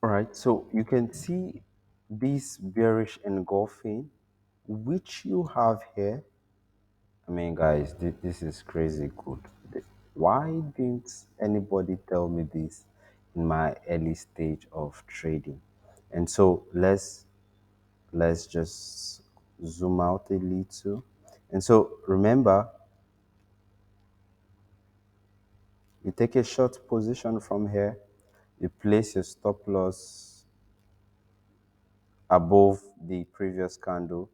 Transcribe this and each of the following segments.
All right, so you can see this bearish engulfing, which you have here. I mean, guys, this is crazy good. Why didn't anybody tell me this in my early stage of trading? And so let's just zoom out a little. And so remember, you take a short position from here, you place your stop loss above the previous candle,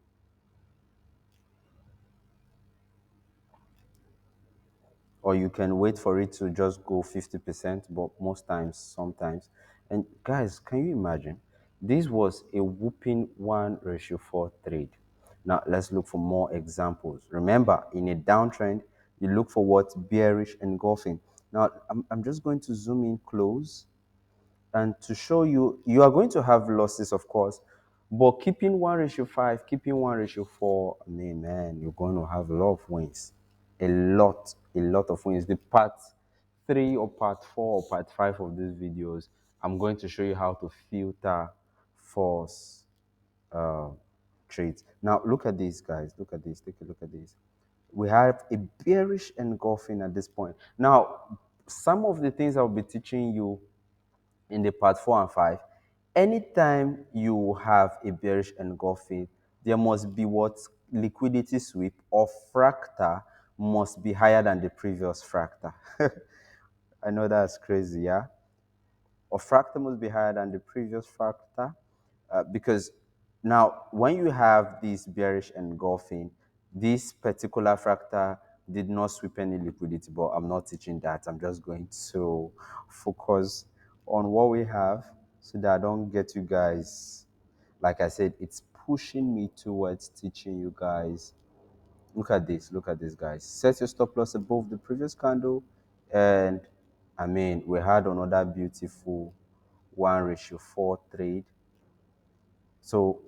or you can wait for it to just go 50%, but most times, sometimes. And guys, can you imagine? This was a whooping 1:4 trade. Now, let's look for more examples. Remember, in a downtrend, you look for what? Bearish engulfing. Now, I'm just going to zoom in close and to show you, you are going to have losses, of course, but keeping 1:5, keeping 1:4, I mean, man, you're going to have a lot of wins. A lot of wins. The part 3 or part 4 or part 5 of these videos, I'm going to show you how to filter false uh, trades. Now, look at this, guys. Look at this. Take a look at this. We have a bearish engulfing at this point. Now, some of the things I'll be teaching you in the part 4 and 5, anytime you have a bearish engulfing, there must be what? Liquidity sweep or fractal must be higher than the previous fractal. I know that's crazy, yeah? Or fractal must be higher than the previous fractal, because now when you have this bearish engulfing, this particular fractal did not sweep any liquidity, but I'm not teaching that. I'm just going to focus on what we have so that I don't get you guys. Like I said, it's pushing me towards teaching you guys. Look at this. Look at this, guys. Set your stop loss above the previous candle. And I mean, we had another beautiful 1:4 trade. So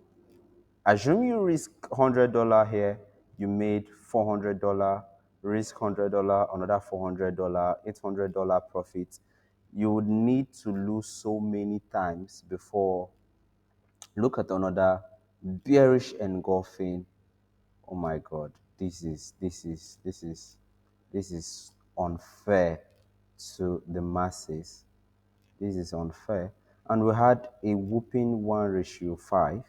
assume you risk $100 here, you made $400, risk $100, another $400, $800 profit. You would need to lose so many times before. Look at another bearish engulfing. Oh my God, this is unfair to the masses. This is unfair. And we had a whooping 1:5.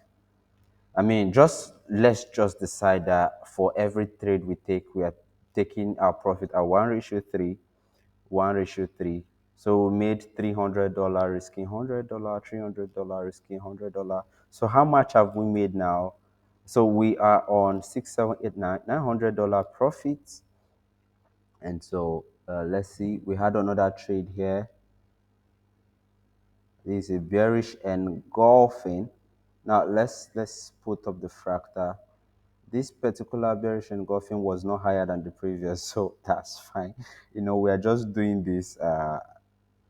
I mean, just let's just decide that for every trade we take, we are taking our profit at 1:3, 1:3. So we made $300 risking $100, $300 risking $100. So how much have we made now? So we are on six, seven, eight, nine, $900 profits. And so let's see, we had another trade here. This is a bearish engulfing. Now let's put up the fractal. This particular bearish engulfing was not higher than the previous, so that's fine. We are just doing this.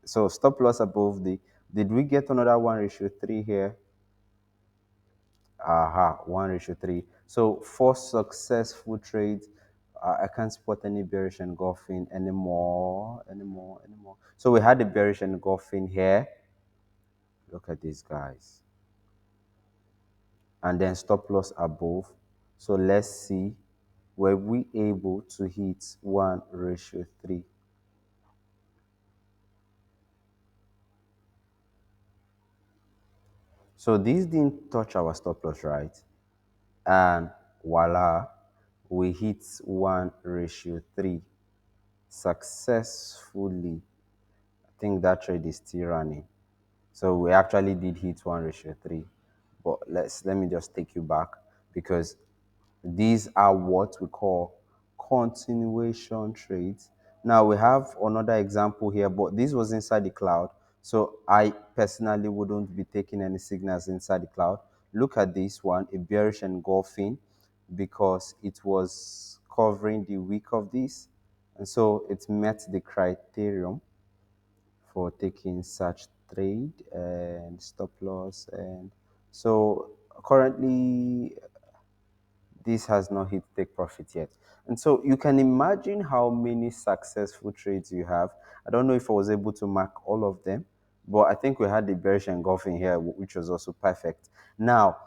So stop loss above the. Did we get another 1:3 here? Aha, 1:3. So four successful trades. I can't spot any bearish engulfing anymore. So we had the bearish engulfing here. Look at these guys. And then stop loss above. So let's see, were we able to hit 1:3? So this didn't touch our stop loss, right? And voila, we hit 1:3 successfully. I think that trade is still running. So we actually did hit 1:3. But let me just take you back, because these are what we call continuation trades. Now we have another example here, but this was inside the cloud. So I personally wouldn't be taking any signals inside the cloud. Look at this one, a bearish engulfing, because it was covering the week of this. And so it met the criterion for taking such trade and stop loss. And so currently this has not hit take profit yet. And so you can imagine how many successful trades you have. I don't know if I was able to mark all of them, But I think we had the bearish engulfing here, which was also perfect. Now,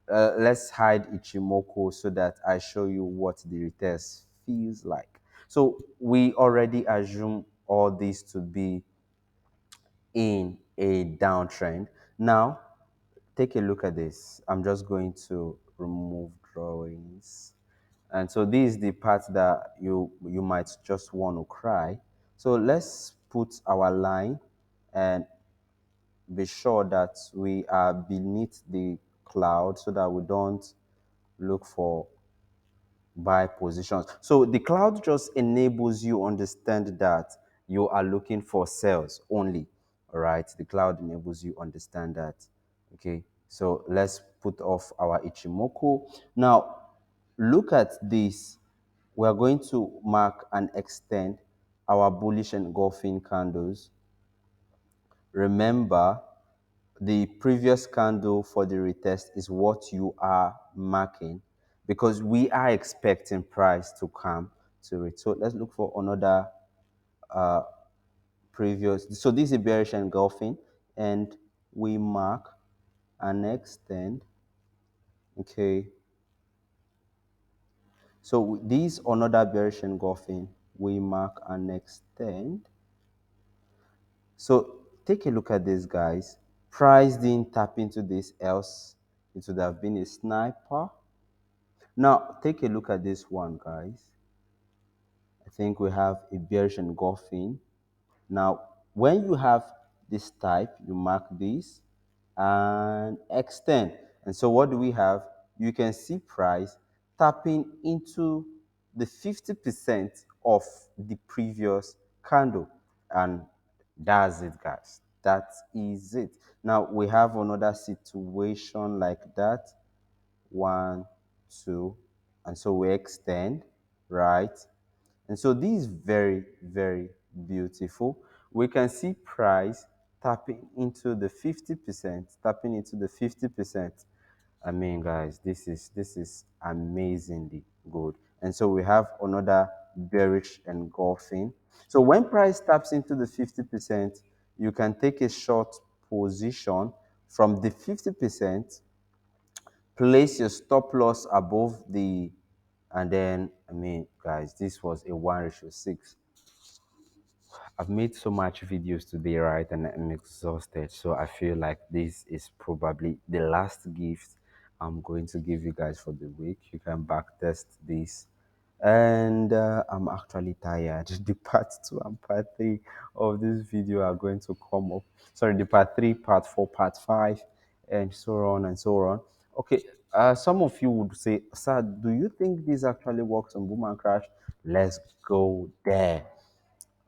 let's hide Ichimoku so that I show you what the retest feels like. So we already assume all these to be in a downtrend. Now, take a look at this. I'm just going to remove drawings. And so this is the part that you might just want to cry. So let's put our line and be sure that we are beneath the cloud so that we don't look for buy positions. So the cloud just enables you understand that you are looking for sales only. All right. The cloud enables you understand that. Okay. So let's put off our Ichimoku. Now look at this. We are going to mark and extend our bullish engulfing candles. Remember, the previous candle for the retest is what you are marking because we are expecting price to come to it. So let's look for another previous. So this is bearish engulfing, and we mark and extend. Okay. So these another bearish engulfing, we mark and extend. So take a look at this, guys. Price didn't tap into this, else it would have been a sniper. Now, take a look at this one, guys. I think we have a bearish engulfing. Now, when you have this type, you mark this and extend. And so what do we have? You can see price tapping into the 50% of the previous candle. And that's it, guys. That is it. Now, we have another situation like that. One, two, and so we extend, right? And so this is very, very beautiful. We can see price tapping into the 50%, tapping into the 50%. I mean, guys, this is amazingly good. And so we have another bearish engulfing. So when price taps into the 50%, you can take a short position from the 50%, place your stop loss above the, and then I mean, guys, this was a 1:6. I've made so much videos today, right, and I'm exhausted, so I feel like this is probably the last gift I'm going to give you guys for the week. You can back test this, and I'm actually tired. The part 2 and part 3 of this video are going to come up. Sorry, the part 3, part 4, part 5, and so on and so on. Okay, some of you would say, sir, do you think this actually works on boom and crash? Let's go there.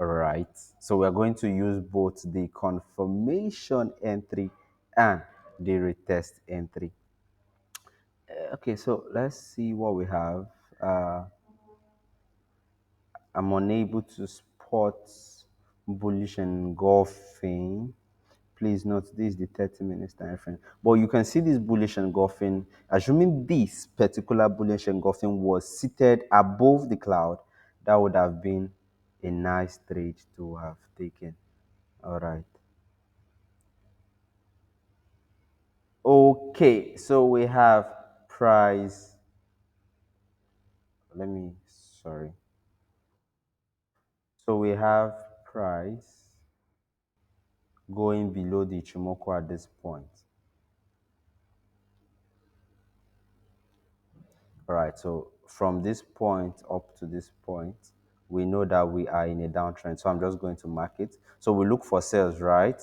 All right. So we're going to use both the confirmation entry and the retest entry. Okay, so let's see what we have. Uh, I'm unable to spot bullish engulfing. Please note this is the 30 minutes time frame. But you can see this bullish engulfing, assuming this particular bullish engulfing was seated above the cloud, that would have been a nice trade to have taken. All right. Okay, so we have price. Let me, sorry. So we have price going below the Ichimoku at this point. All right, so from this point up to this point, we know that we are in a downtrend. So I'm just going to mark it. So we look for sales, right?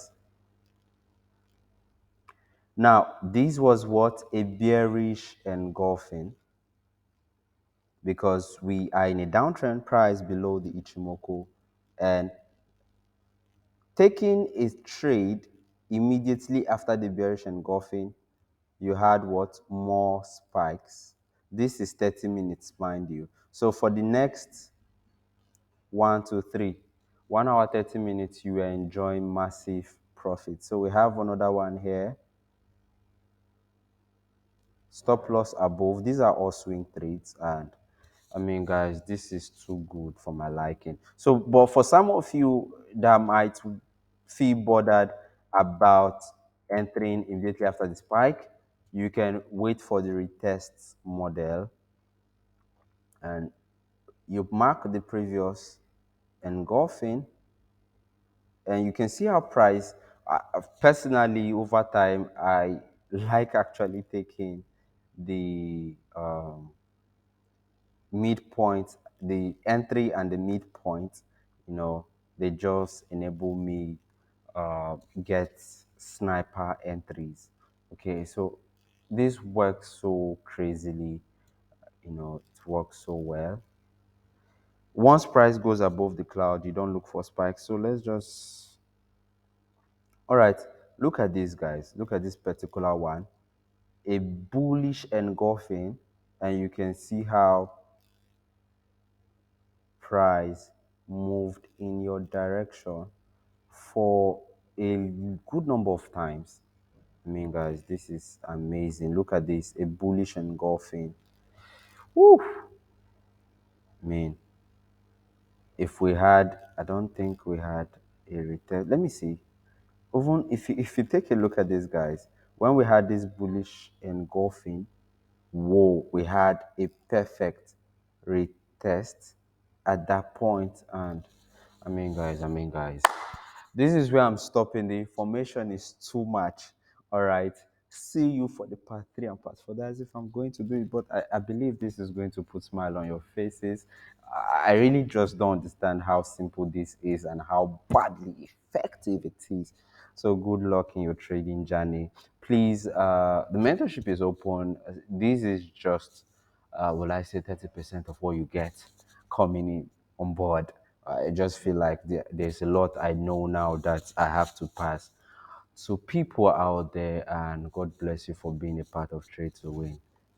Now, this was what? A bearish engulfing, because we are in a downtrend, price below the Ichimoku, and taking a trade immediately after the bearish engulfing, you had what? More spikes. This is 30 minutes, mind you. So for the next 1 to 3, 1 hour 30 minutes, you are enjoying massive profit. So we have another one here. Stop loss above. These are all swing trades, and I mean, guys, this is too good for my liking. So, but for some of you that might feel bothered about entering immediately after the spike. You can wait for the retest model, and you mark the previous engulfing, and you can see how price, personally over time, I like actually taking the midpoint, the entry and the midpoint. You know, they just enable me get sniper entries. Okay, so this works so crazily. It works so well. Once price goes above the cloud, you don't look for spikes. So let's just, all right, look at these guys. Look at this particular one, a bullish engulfing, and you can see how price moved in your direction for a good number of times. I mean, guys, this is amazing. Look at this, a bullish engulfing. Woo! I mean, if we had, I don't think we had a return. Let me see. Even if you take a look at these guys, when we had this bullish engulfing, whoa, we had a perfect retest at that point. And I mean, guys, this is where I'm stopping. The information is too much. All right. See you for the part three and part four. That's if I'm going to do it. But I believe this is going to put smile on your faces. I really just don't understand how simple this is and how badly effective it is. So good luck in your trading journey. Please, the mentorship is open. This is just, will I say, 30% of what you get coming in on board. I just feel like there's a lot I know now that I have to pass. So people out there, and God bless you for being a part of Trade to Win.